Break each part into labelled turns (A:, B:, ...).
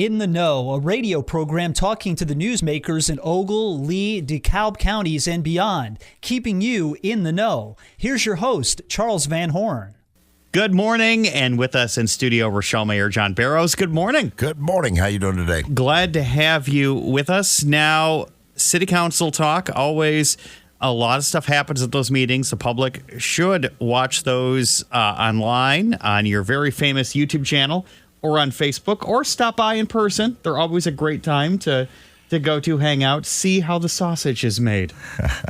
A: In the Know, a radio program talking to the newsmakers in Ogle, Lee, DeKalb counties and beyond, keeping you in the know. Here's your host, Charles Van Horn.
B: Good morning, and with us in studio, Rochelle Mayor John Bearrows. Good morning.
C: Good morning. How you doing today?
B: Glad to have you with us. Now, City Council talk, always a lot of stuff happens at those meetings. The public should watch those online on your very famous YouTube channel or on Facebook, or stop by in person. They're always a great time to go to, hang out, see how the sausage is made,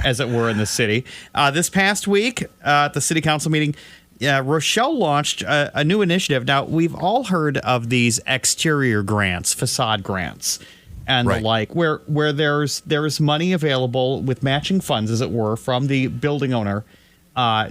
B: as it were, in the city. This past week at the City Council meeting, Rochelle launched a new initiative. Now, we've all heard of these exterior grants, facade grants, and the like, where there's money available with matching funds, as it were, from the building owner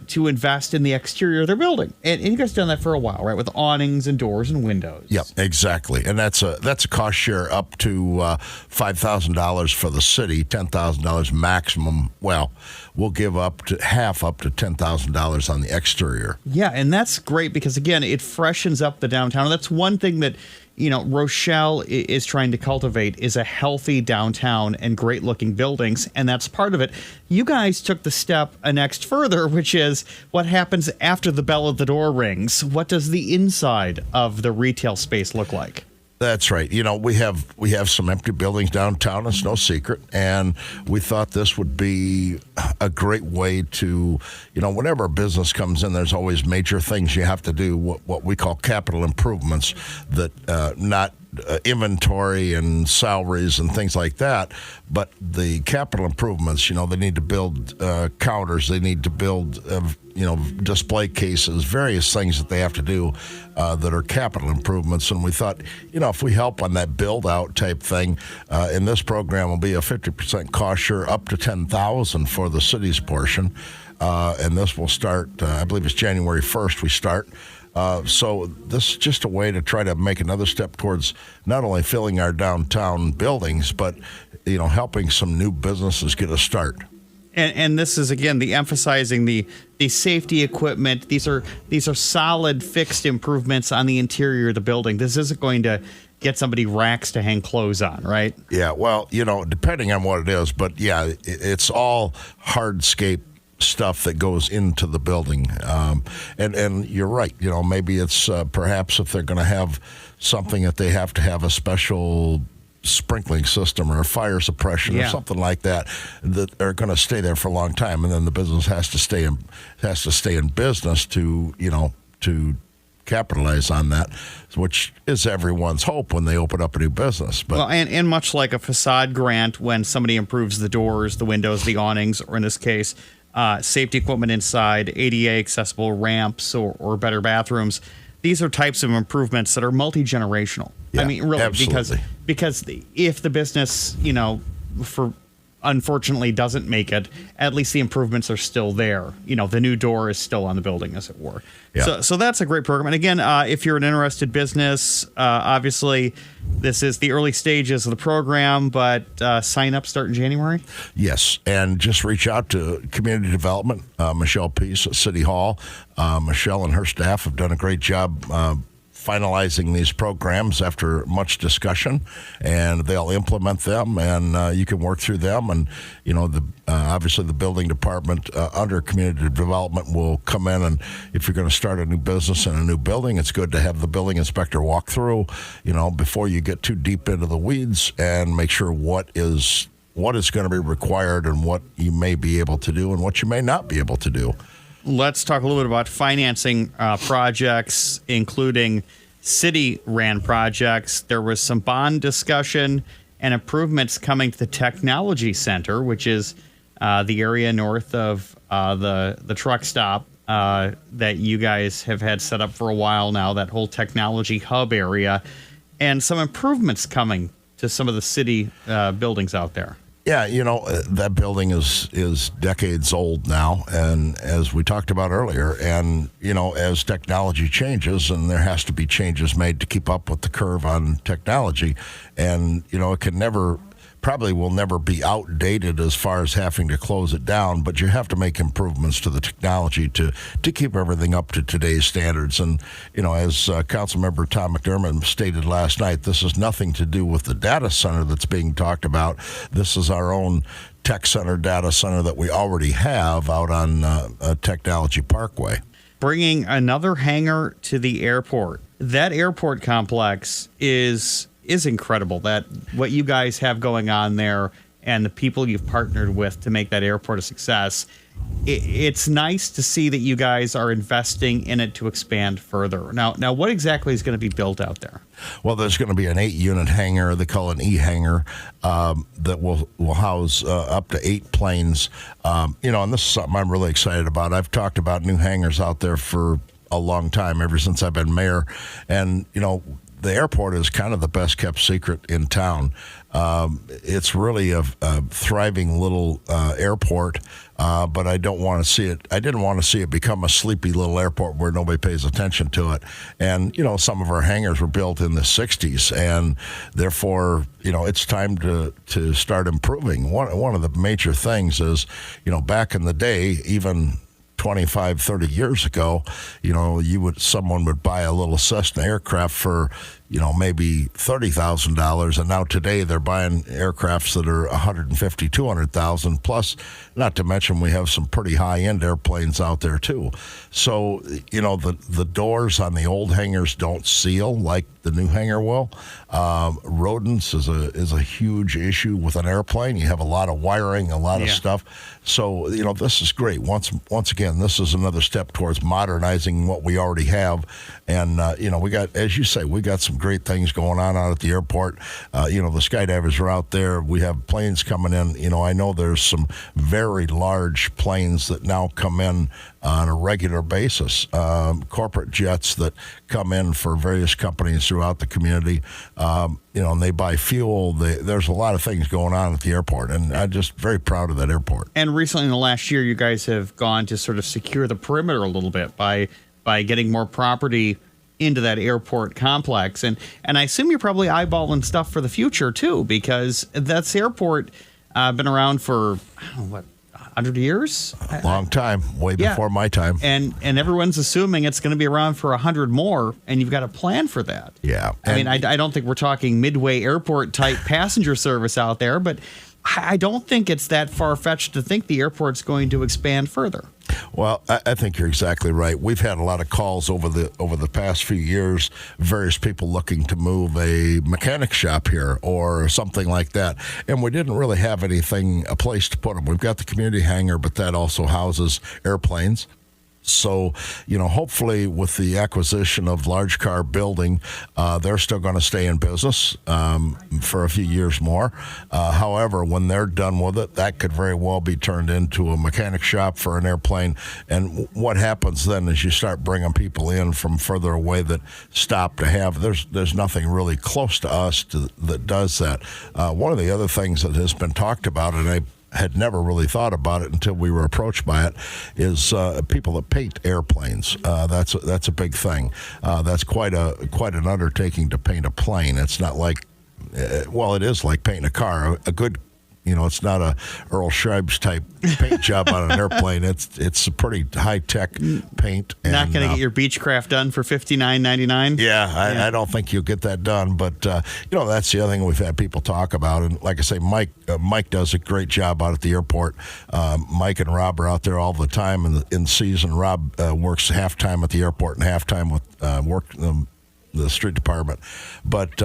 B: to invest in the exterior of their building. And you guys done that for a while, right? With awnings and doors and windows.
C: Yep, exactly. And that's a cost share up to $5,000 for the city, $10,000 maximum. Well, we'll give up to $10,000 on the exterior.
B: Yeah, and that's great because, again, it freshens up the downtown. And that's one thing that, Rochelle is trying to cultivate, is a healthy downtown and great looking buildings. And that's part of it. You guys took the step a next further, which is what happens after the bell at the door rings. What does the inside of the retail space look like?
C: That's right. We have some empty buildings downtown. It's no secret. And we thought this would be a great way to, whenever a business comes in, there's always major things you have to do, what we call capital improvements, that not inventory and salaries and things like that, but the capital improvements, they need to build counters, they need to build display cases, various things that they have to do that are capital improvements. And we thought, if we help on that build out type thing, in this program will be a 50% cost share up to $10,000 for the city's portion. And this will start, I believe it's January 1st we start. So this is just a way to try to make another step towards not only filling our downtown buildings, but, helping some new businesses get a start.
B: And this is, again, the emphasizing the safety equipment. These are solid, fixed improvements on the interior of the building. This isn't going to get somebody racks to hang clothes on, right?
C: Yeah, well, depending on what it is. But, yeah, it's all hardscape stuff that goes into the building. And you're right. Maybe it's perhaps if they're going to have something that they have to have a special sprinkling system or a fire suppression or something like that are going to stay there for a long time, and then the business has to stay in business to capitalize on that, which is everyone's hope when they open up a new business. But
B: and much like a facade grant, when somebody improves the doors, the windows, the awnings, or in this case, safety equipment inside, ADA accessible ramps or better bathrooms. These are types of improvements that are multi-generational.
C: Yeah,
B: I mean, really,
C: absolutely.
B: because if the business, unfortunately doesn't make it, at least the improvements are still there. The new door is still on the building, as it were. Yeah. So that's a great program. And again, if you're an interested business, obviously this is the early stages of the program, but sign-ups start in January?
C: Yes, and just reach out to Community Development, Michelle Peace at City Hall. Michelle and her staff have done a great job finalizing these programs after much discussion, and they'll implement them, and you can work through them. And obviously the building department under community development will come in, and if you're going to start a new business in a new building, it's good to have the building inspector walk through before you get too deep into the weeds, and make sure what is going to be required and what you may be able to do and what you may not be able to do.
B: Let's talk a little bit about financing projects, including city-ran projects. There was some bond discussion and improvements coming to the Technology Center, which is the area north of the truck stop that you guys have had set up for a while now, that whole technology hub area, and some improvements coming to some of the city buildings out there.
C: Yeah, that building is decades old now, and as we talked about earlier, and, as technology changes, and there has to be changes made to keep up with the curve on technology, and, it can never probably will never be outdated as far as having to close it down, but you have to make improvements to the technology to keep everything up to today's standards. And, as Councilmember Tom McDermott stated last night, this has nothing to do with the data center that's being talked about. This is our own tech center, data center that we already have out on Technology Parkway.
B: Bringing another hangar to the airport. That airport complex is incredible. That what you guys have going on there and the people you've partnered with to make that airport a success. It's nice to see that you guys are investing in it to expand further. Now, what exactly is going to be built out there?
C: Well, there's going to be an 8-unit hangar. They call it an E-hangar that will house up to 8 planes. And this is something I'm really excited about. I've talked about new hangars out there for a long time, ever since I've been mayor. And, the airport is kind of the best kept secret in town. It's really a thriving little airport, but I don't want to see it. I didn't want to see it become a sleepy little airport where nobody pays attention to it. And, some of our hangars were built in the 60s, and therefore, it's time to start improving. One of the major things is, back in the day, even 25, 30 years ago, someone would buy a little Cessna aircraft for, maybe $30,000, and now today they're buying aircrafts that are $150,000, $200,000 plus. Not to mention we have some pretty high-end airplanes out there too. So the doors on the old hangars don't seal like the new hangar will. Rodents is a huge issue with an airplane. You have a lot of wiring, a lot of stuff. So this is great. Once again, this is another step towards modernizing what we already have. And we got, as you say, we got some great things going on out at the airport. The skydivers are out there. We have planes coming in. I know there's some very large planes that now come in on a regular basis, corporate jets that come in for various companies throughout the community, and they buy fuel. There's a lot of things going on at the airport, and I'm just very proud of that airport.
B: And recently in the last year, you guys have gone to sort of secure the perimeter a little bit by getting more property into that airport complex. And I assume you're probably eyeballing stuff for the future, too, because that's airport been around for, 100 years?
C: A long time, way before my time.
B: And everyone's assuming it's going to be around for 100 more, and you've got a plan for that.
C: Yeah.
B: I don't think we're talking Midway Airport type passenger service out there, but I don't think it's that far-fetched to think the airport's going to expand further.
C: Well, I think you're exactly right. We've had a lot of calls over the past few years, various people looking to move a mechanic shop here or something like that. And we didn't really have a place to put them. We've got the community hangar, but that also houses airplanes. So, hopefully with the acquisition of Large Car Building, they're still going to stay in business for a few years more. However, when they're done with it, that could very well be turned into a mechanic shop for an airplane. And what happens then is you start bringing people in from further away that stop to have. There's nothing really close to us that does that. One of the other things that has been talked about, and I had never really thought about it until we were approached by it, is people that paint airplanes. That's a big thing. That's quite an undertaking to paint a plane. It's not like, it is like painting a car. A good, it's not a Earl Scheib's type paint job on an airplane. It's a pretty high tech paint.
B: Not going to get your Beechcraft done for $59.99.
C: Yeah, I don't think you'll get that done. But that's the other thing we've had people talk about. And like I say, Mike does a great job out at the airport. Mike and Rob are out there all the time in season. Rob works half-time at the airport and half-time with the street department. But,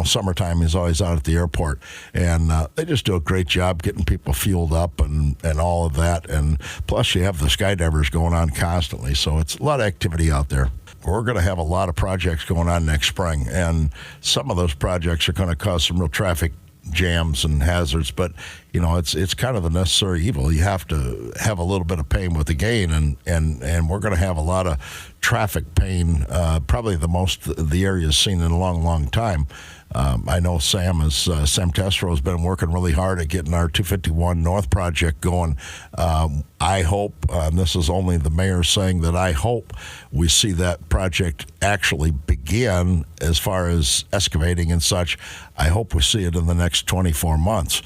C: summertime is always out at the airport. And they just do a great job getting people fueled up and all of that. And plus you have the skydivers going on constantly. So it's a lot of activity out there. We're going to have a lot of projects going on next spring. And some of those projects are going to cause some real traffic jams and hazards, but it's kind of a necessary evil. You have to have a little bit of pain with the gain, and we're going to have a lot of traffic pain, probably the most the area has seen in a long time. I know Sam Testro has been working really hard at getting our 251 North project going. I hope, and this is only the mayor saying that I hope we see that project actually begin as far as excavating and such. I hope we see it in the next 24 months.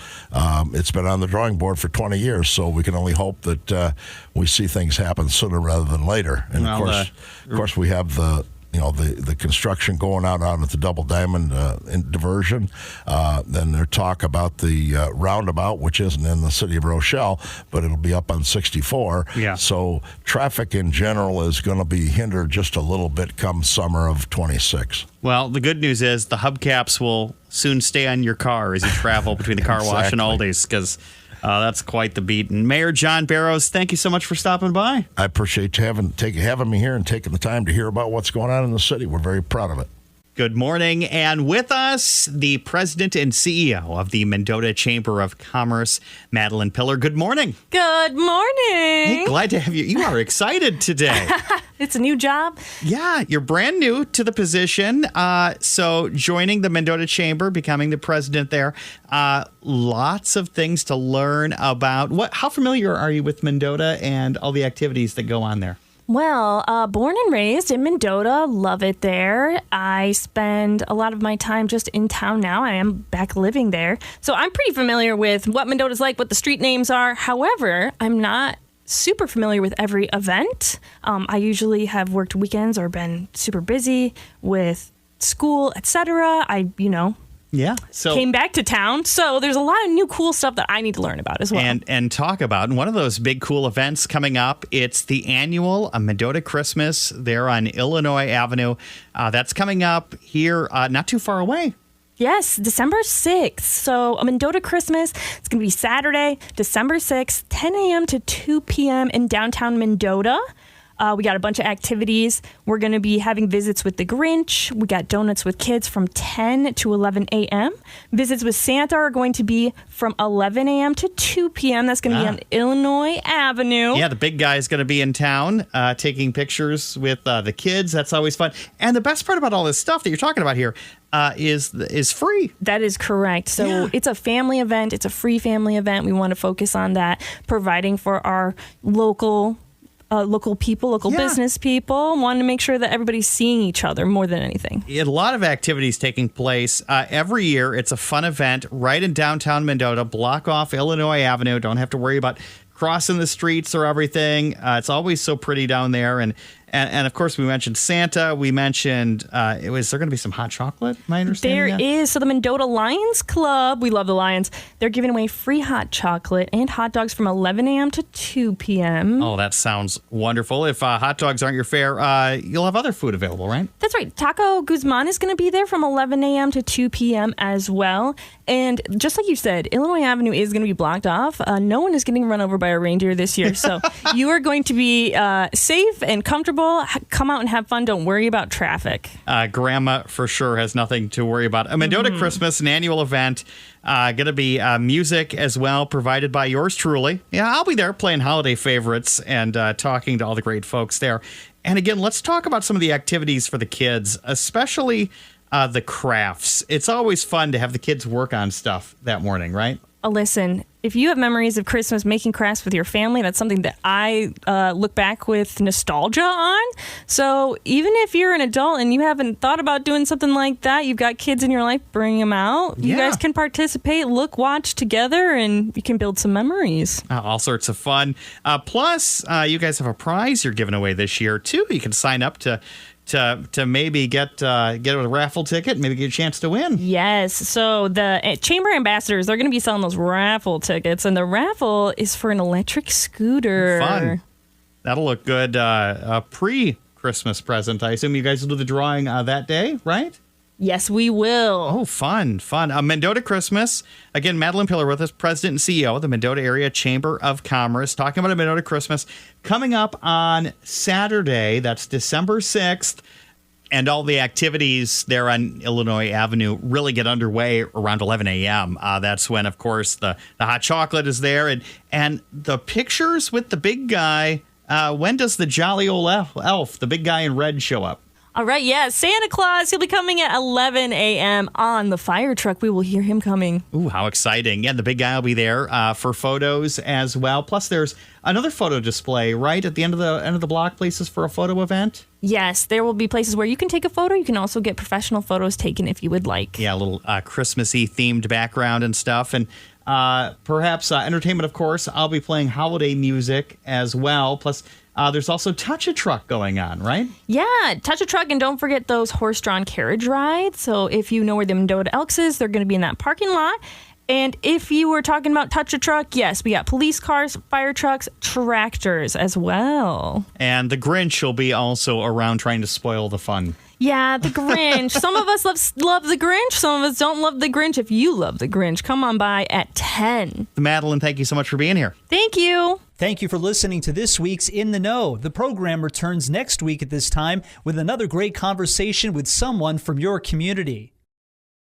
C: It's been on the drawing board for 20 years, so we can only hope that we see things happen sooner rather than later. And of course, we have the construction going out at the Double Diamond in diversion. Then there's talk about the roundabout, which isn't in the city of Rochelle, but it'll be up on 64.
B: Yeah.
C: So traffic in general is going to be hindered just a little bit come summer of 26.
B: Well, the good news is the hubcaps will soon stay on your car as you travel between the car wash and Aldi's, because that's quite the beat. And Mayor John Bearrows, thank you so much for stopping by.
C: I appreciate having me here and taking the time to hear about what's going on in the city. We're very proud of it.
B: Good morning. And with us, the president and CEO of the Mendota Chamber of Commerce, Madeline Piller. Good morning.
D: Good morning.
B: Hey, glad to have you. You are excited today.
D: It's a new job.
B: Yeah, you're brand new to the position. So joining the Mendota Chamber, becoming the president there, lots of things to learn about. How familiar are you with Mendota and all the activities that go on there?
D: Well, born and raised in Mendota, love it there. I spend a lot of my time just in town now. I am back living there. So I'm pretty familiar with what Mendota's like, what the street names are. However, I'm not super familiar with every event. I usually have worked weekends or been super busy with school, etc.
B: Yeah. So
D: came back to town. So there's a lot of new cool stuff that I need to learn about as well.
B: And talk about. And one of those big cool events coming up, it's the annual Mendota Christmas there on Illinois Avenue. That's coming up here not too far away.
D: Yes, December 6th. So Mendota Christmas, it's going to be Saturday, December 6th, 10 a.m. to 2 p.m. in downtown Mendota. We got a bunch of activities. We're going to be having visits with the Grinch. We got donuts with kids from 10 to 11 a.m. Visits with Santa are going to be from 11 a.m. to 2 p.m. That's going to be on Illinois Avenue.
B: Yeah, the big guy is going to be in town taking pictures with the kids. That's always fun. And the best part about all this stuff that you're talking about here is free.
D: That is correct. So It's a family event. It's a free family event. We want to focus on that, providing for our local people, business people. Want to make sure that everybody's seeing each other more than anything.
B: A lot of activities taking place every year. It's a fun event right in downtown Mendota. Block off Illinois Avenue. Don't have to worry about crossing the streets or everything. It's always so pretty down there. And of course, we mentioned Santa. We mentioned, is there going to be some hot chocolate? My understanding.
D: There is. So the Mendota Lions Club, we love the Lions. They're giving away free hot chocolate and hot dogs from 11 a.m. to 2 p.m.
B: Oh, that sounds wonderful. If hot dogs aren't your fare, you'll have other food available, right?
D: That's right. Taco Guzman is going to be there from 11 a.m. to 2 p.m. as well. And just like you said, Illinois Avenue is going to be blocked off. No one is getting run over by a reindeer this year. So you are going to be safe and comfortable. Come out and have fun. Don't worry about traffic.
B: Grandma for sure has nothing to worry about. A Mendota Christmas, an annual event. Going to be music as well, provided by yours truly. Yeah, I'll be there playing holiday favorites and talking to all the great folks there. And again, let's talk about some of the activities for the kids, especially the crafts. It's always fun to have the kids work on stuff that morning, right?
D: Listen, if you have memories of Christmas making crafts with your family, that's something that I look back with nostalgia on. So even if you're an adult and you haven't thought about doing something like that, you've got kids in your life, bring them out. You guys can participate, watch together, and you can build some memories.
B: All sorts of fun. Plus, you guys have a prize you're giving away this year, too. You can sign up to maybe get a raffle ticket, maybe get a chance to win.
D: Yes. So the Chamber ambassadors, they're going to be selling those raffle tickets, and the raffle is for an electric scooter.
B: Fun. That'll look good. A pre-Christmas present. I assume you guys will do the drawing that day, right?
D: Yes, we will.
B: Oh, fun. Mendota Christmas. Again, Madeline Piller with us, President and CEO of the Mendota Area Chamber of Commerce, talking about a Mendota Christmas coming up on Saturday. That's December 6th. And all the activities there on Illinois Avenue really get underway around 11 a.m. That's when, of course, the hot chocolate is there. And the pictures with the big guy, when does the jolly old elf, the big guy in red, show up?
D: All right, yeah, Santa Claus, he'll be coming at 11 a.m. on the fire truck. We will hear him coming.
B: Ooh, how exciting. Yeah, the big guy will be there for photos as well. Plus, there's another photo display, right, at the end of the block, places for a photo event?
D: Yes, there will be places where you can take a photo. You can also get professional photos taken if you would like.
B: Yeah, a little Christmassy themed background and stuff. And perhaps entertainment, of course. I'll be playing holiday music as well. Plus, there's also Touch-a-Truck going on, right?
D: Yeah, Touch-a-Truck, and don't forget those horse-drawn carriage rides. So if you know where the Mendota Elks is, they're going to be in that parking lot. And if you were talking about Touch-a-Truck, yes, we got police cars, fire trucks, tractors as well.
B: And the Grinch will be also around trying to spoil the fun.
D: Yeah, the Grinch. Some of us love the Grinch. Some of us don't love the Grinch. If you love the Grinch, come on by at 10.
B: Madeline, thank you so much for being here.
D: Thank you.
A: Thank you for listening to this week's In the Know. The program returns next week at this time with another great conversation with someone from your community.